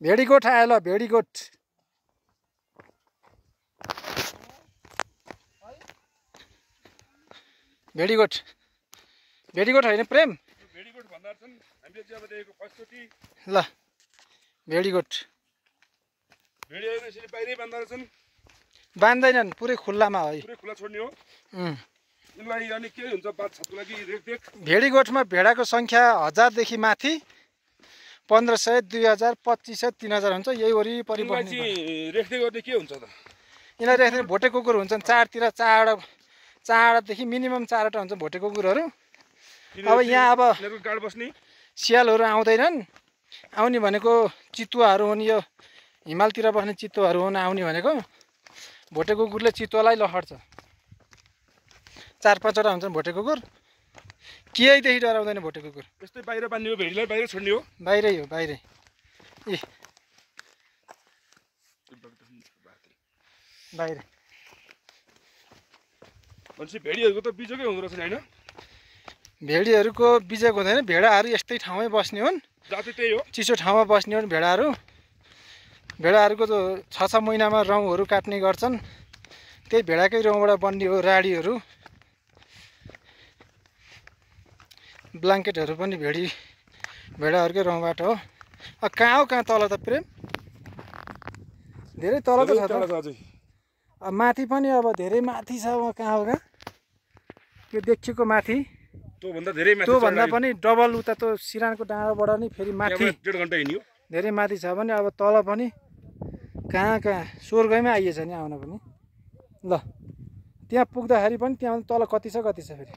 भेडीगोठ आयो ल भेडीगोठ भेडीगोठ भेडीगोठ होइन प्रेम भेडीगोठ भन्दा छन् हामीले चाहिँ अब देखेको फर्स्टचोटि ल भेडीगोठ भेडीहरू यसरी बाहिरै बाँध्दा छन् बाँध्दैनन् पुरै खुल्लामा है पुरै खुला छोड्ने हो यिनलाई अनि के हुन्छ बात छतको लागि रेखदेख भेडीगोठमा भेडाको सङ्ख्या 1000 देखि माथि 1500 2000 2500 3000 हुन्छ यही वरिपरि यिनलाई बस्ने चाहिँ रेखदेख गर्ने के हुन्छ त यिनीहरू रेखदेख भोटे कुकुर हुन्छन् चारतिर चारवटादेखि मिनिमम 4वटा हुन्छ भोटे कुकुरहरू अब यहाँ अब यिनीहरूको गाड बस्ने स्यालहरू आउँदैनन् आउने भनेको चितुवाहरू हुन् यो हिमालतिर बस्ने चितुवाहरू हुन् आउने भनेको भोटे कुकुरले चितुवालाई लखड्छ 4-5वटा हुन्छन् भोटे कुकुर केहीदेखि डराउँदैन भोटे कुकुर यस्तै बाहिर बान्ने हो भेडीलाई बाहिर छोड्ने हो बाहिरै हो बाहिरै ए बाहिर भनेपछि भेडीहरूको त बिजोकै हुँदो रहेछ होइन भेडीहरूको बिजोग हुँदैन भेडाहरू यस्तै ठाउँमै बस्ने हुन् जाति त्यही हो चिसो ठाउँमा बस्ने हुन् भेडाहरूको त 6-6 महिनामा रौँहरू काट्ने गर्छन् त्यही भेडाकै रौँबाट बन्ने हो राडीहरू ब्ल्याङ्केटहरू पनि भेडाहरूकै रौँबाट हो कहाँ हो कहाँ तल त प्रेम धेरै तल त छ त माथि पनि अब धेरै माथि छ कहाँ हो कहाँ यो देखिएको माथि त्योभन्दा पनि डबल उता त्यो सिरानको डाँडाबाट नि फेरि माथि 1.5 घन्टा हिँड्यो धेरै माथि छ भने अब तल पनि कहाँ स्वर्गैमै आइएछ नि आउन पनि ल त्यहाँ पुग्दाखेरि पनि त्यहाँ तल कति छ फेरि